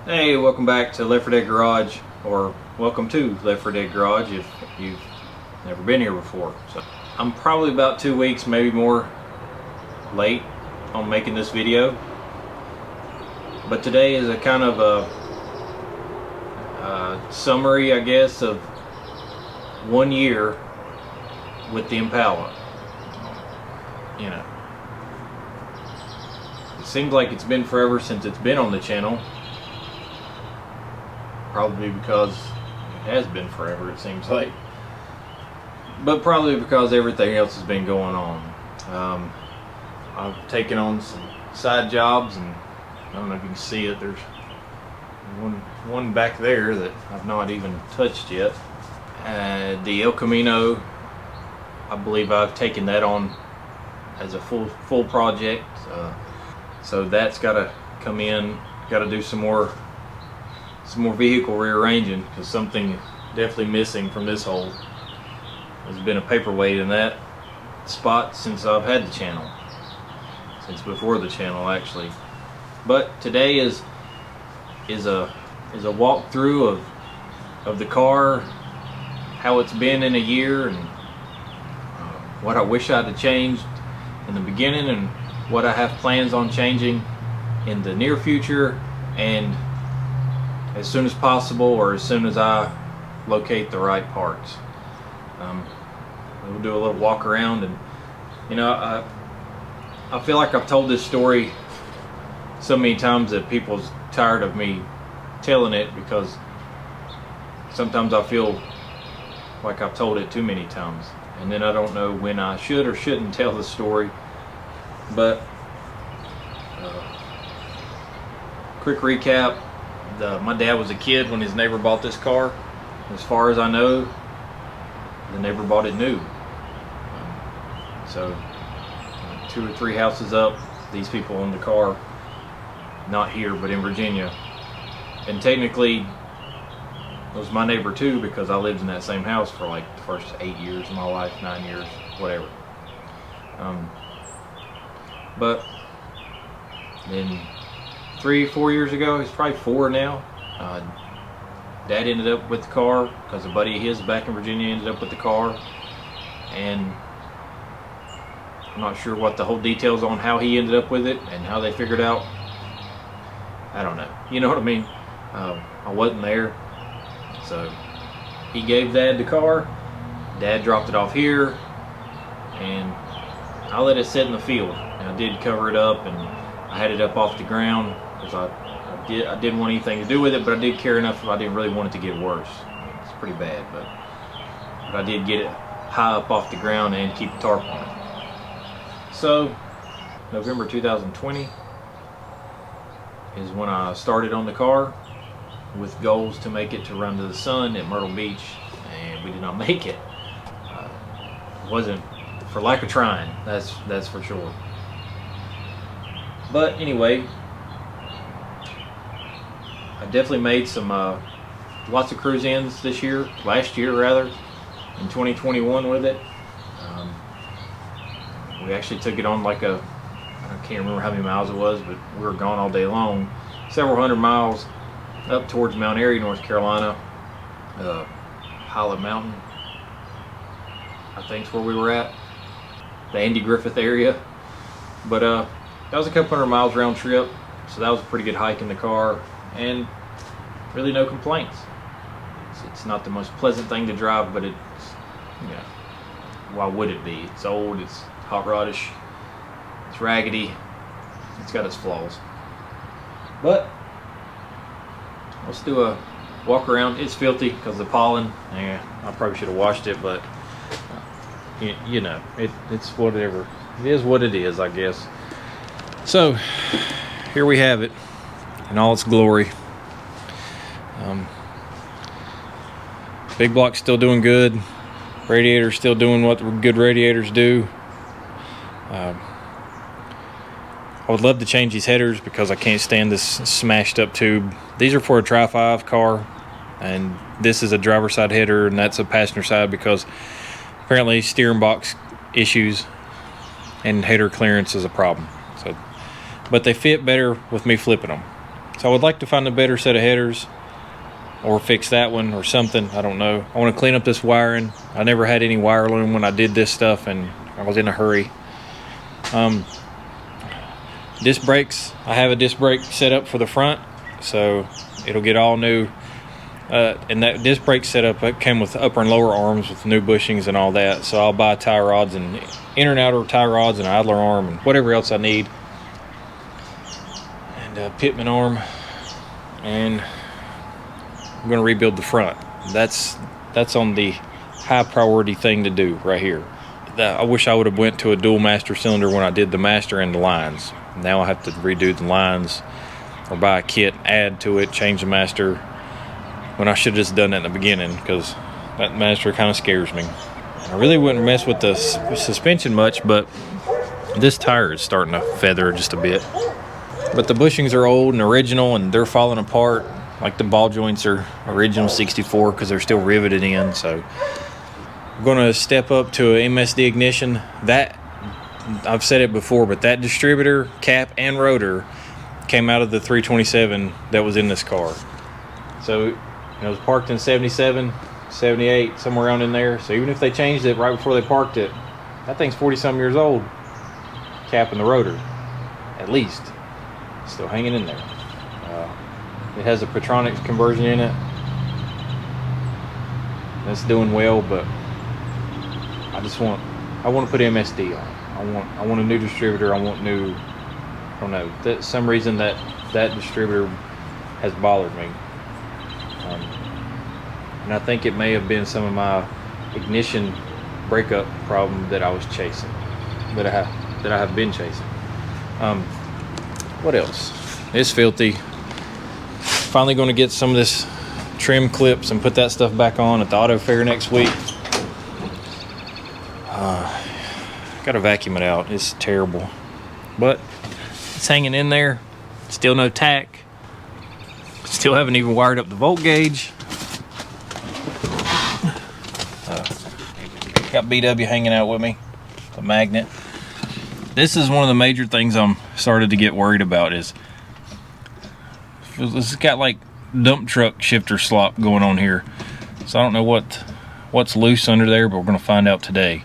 Hey, welcome back to Left 4 Dead Garage, or welcome to Left 4 Dead Garage if you've never been here before. So I'm probably about 2 weeks, maybe more, late on making this video. But today is a kind of a summary, I guess, of 1 year with the Impala. You know, it seems like it's been forever since it's been on the channel. Probably because it has been forever, it seems like. But probably because everything else has been going on. I've taken on some side jobs, and I don't know if you can see it, there's one back there that I've not even touched yet. The El Camino, I believe I've taken that on as a full project. So that's got to come in, got to do some more vehicle rearranging, because something definitely missing from this hole. There's been a paperweight in that spot since I've had the channel, since before the channel actually. But today is a walkthrough of the car, how it's been in a year, and what I wish I'd have changed in the beginning, and what I have plans on changing in the near future, and as soon as possible, or as soon as I locate the right parts. We'll do a little walk around, and you know, I feel like I've told this story so many times that people's tired of me telling it, because sometimes I feel like I've told it too many times, and then I don't know when I should or shouldn't tell the story. But quick recap. My dad was a kid when his neighbor bought this car. As far as I know, the neighbor bought it new. So 2 or 3 houses up, these people owned the car, not here but in Virginia. And technically it was my neighbor too, because I lived in that same house for like the first 8 years of my life, 9 years, whatever. But then 3-4 years ago, he's probably 4 now, Dad ended up with the car because a buddy of his back in Virginia ended up with the car, and I'm not sure what the whole details on how he ended up with it and how they figured out. I don't know, you know what I mean? I wasn't there. So he gave Dad the car, Dad dropped it off here, and I let it sit in the field. And I did cover it up, and I had it up off the ground, because I didn't want anything to do with it, but I did care enough. I didn't really want it to get worse. It's pretty bad, but I did get it high up off the ground and keep the tarp on it. So November 2020 is when I started on the car, with goals to make it to Run to the Sun at Myrtle Beach, and we did not make it. It wasn't for lack of trying, that's for sure. But anyway, I definitely made some lots of cruise ins last year rather, in 2021 with it. We actually took it on like I can't remember how many miles it was, but we were gone all day long, several hundred miles up towards Mount Airy, North Carolina. Pilot Mountain, I think is where we were at, the Andy Griffith area. But that was a couple hundred miles round trip, so that was a pretty good hike in the car, and really no complaints. It's not the most pleasant thing to drive, but it's, you know, why would it be? It's old, it's hot roddish, it's raggedy, it's got its flaws. But let's do a walk around. It's filthy because of the pollen. Yeah, I probably should have washed it, but you know, it's whatever. It is what it is, I guess. So here we have it in all its glory. Big block's still doing good. Radiator's still doing what good radiators do. I would love to change these headers, because I can't stand this smashed up tube. These are for a Tri-5 car, and this is a driver's side header, and that's a passenger side, because apparently steering box issues and header clearance is a problem. So, but they fit better with me flipping them. So I would like to find a better set of headers, or fix that one or something. I don't know. I want to clean up this wiring. I never had any wire loom when I did this stuff, and I was in a hurry. Disc brakes, I have a disc brake set up for the front, so it'll get all new. And that disc brake setup, it came with upper and lower arms with new bushings and all that. So I'll buy tie rods and inner and outer tie rods and idler arm and whatever else I need, and a pitman arm, and I'm going to rebuild the front. That's on the high priority thing to do right here. I wish I would have went to a dual master cylinder when I did the master and the lines. Now I have to redo the lines or buy a kit, add to it, change the master, when I should have just done that in the beginning, because that master kind of scares me. I really wouldn't mess with the suspension much, but this tire is starting to feather just a bit. But the bushings are old and original, and they're falling apart. Like the ball joints are original 64 because they're still riveted in. So I'm going to step up to an MSD ignition. That, I've said it before, but that distributor, cap, and rotor came out of the 327 that was in this car. So it was parked in 77, 78, somewhere around in there. So even if they changed it right before they parked it, that thing's 40-some years old. Cap and the rotor, at least, still hanging in there. It has a Petronics conversion in it. That's doing well, but I want to put MSD on. I want a new distributor. I want new. I don't know. That some reason that distributor has bothered me. And I think it may have been some of my ignition breakup problem that I was chasing, that I have been chasing. What else? It's filthy. Finally going to get some of this trim clips and put that stuff back on at the auto fair next week. Got to vacuum it out. It's terrible, but it's hanging in there. Still no tack. Still haven't even wired up the volt gauge. Got BW hanging out with me, the magnet. This is one of the major things I'm started to get worried about. Is it's got like dump truck shifter slop going on here, so I don't know what's loose under there, but we're going to find out today.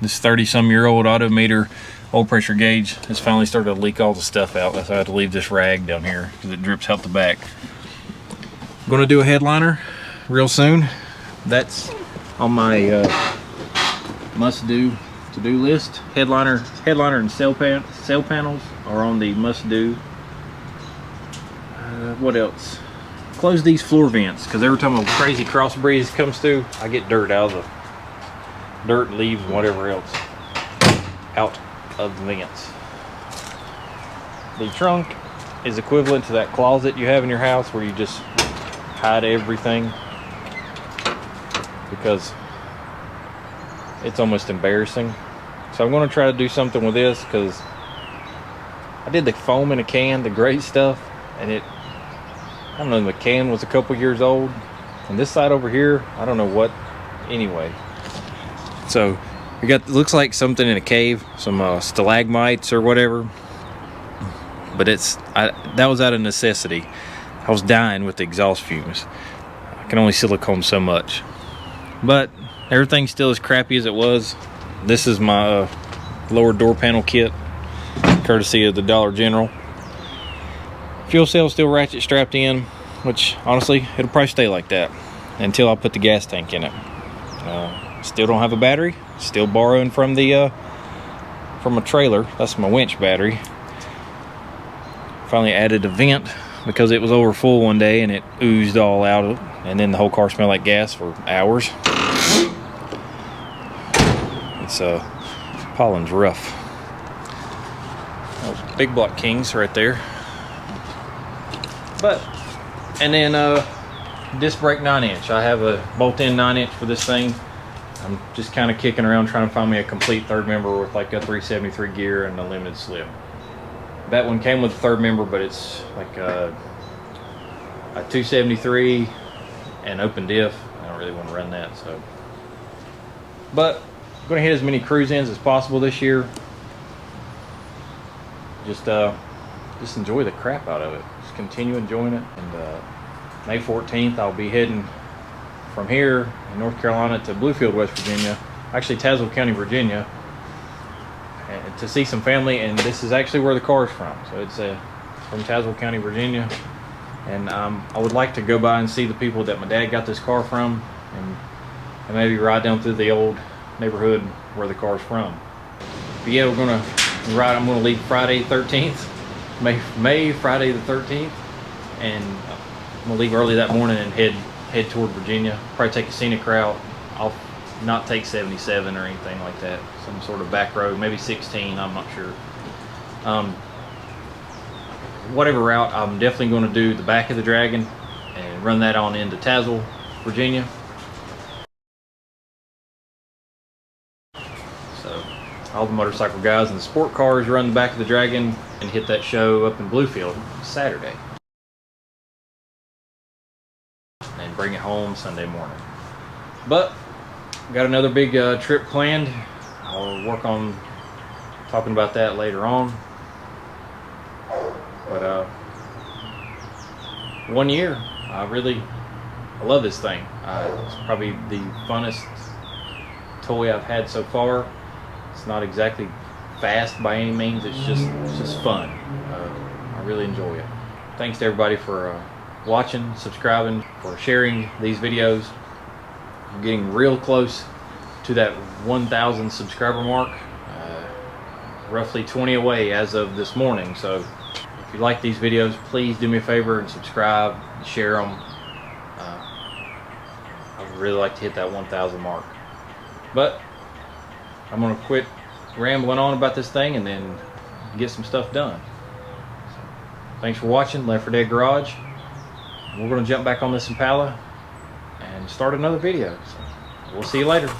This 30-some-year-old Autometer oil pressure gauge has finally started to leak all the stuff out. That's why I had to leave this rag down here because it drips out the back. I'm going to do a headliner real soon. That's on my must-do to-do list. Headliner and sail panels are on the must-do. What else? Close these floor vents, because every time a crazy cross breeze comes through, I get dirt out of the dirt, leaves, whatever else out of the vents. The trunk is equivalent to that closet you have in your house where you just hide everything, because it's almost embarrassing. So I'm going to try to do something with this, because I did the foam in a can, the gray stuff, and I don't know, the can was a couple years old, and this side over here, I don't know what. Anyway, so we got, looks like something in a cave, some stalagmites or whatever, but that was out of necessity. I was dying with the exhaust fumes. I can only silicone so much, but everything's still as crappy as it was. This is my lower door panel kit, courtesy of the Dollar General. Fuel cell still ratchet strapped in, which honestly it'll probably stay like that until I put the gas tank in it. Still don't have a battery. Still borrowing from the from a trailer. That's my winch battery. Finally added a vent because it was over full one day and it oozed all out, and then the whole car smelled like gas for hours. It's pollen's rough. Oh, big block Kings right there. But, and then disc brake 9-inch. I have a bolt-in 9-inch for this thing. I'm just kind of kicking around trying to find me a complete third member with like a 373 gear and a limited slip. That one came with a third member, but it's like a 273 and open diff. I don't really want to run that, so. But I'm going to hit as many cruise ins as possible this year. Just just enjoy the crap out of it. Just continue enjoying it. And May 14th, I'll be heading from here in North Carolina to Bluefield, West Virginia, actually Tazewell County, Virginia, and to see some family. And this is actually where the car is from. So it's from Tazewell County, Virginia. And I would like to go by and see the people that my dad got this car from, and maybe ride down through the old neighborhood where the car's from. But yeah, we're gonna ride. I'm gonna leave Friday 13th, May Friday the 13th, and I'm gonna leave early that morning and head toward Virginia. Probably take a scenic route. I'll not take 77 or anything like that. Some sort of back road, maybe 16. I'm not sure. Whatever route, I'm definitely going to do the back of the Dragon and run that on into Tazewell, Virginia. So all the motorcycle guys and the sport cars run the back of the Dragon and hit that show up in Bluefield Saturday. And bring it home Sunday morning. But got another big trip planned. I'll work on talking about that later on. But 1 year, I love this thing. It's probably the funnest toy I've had so far. It's not exactly fast by any means. It's just fun. I really enjoy it. Thanks to everybody for watching, subscribing, for sharing these videos. I'm getting real close to that 1,000 subscriber mark. Roughly 20 away as of this morning. So if you like these videos, please do me a favor and subscribe, share them. I would really like to hit that 1,000 mark. But I'm going to quit rambling on about this thing and then get some stuff done. So, thanks for watching Left 4 Dead Garage. We're going to jump back on this Impala and start another video. So we'll see you later.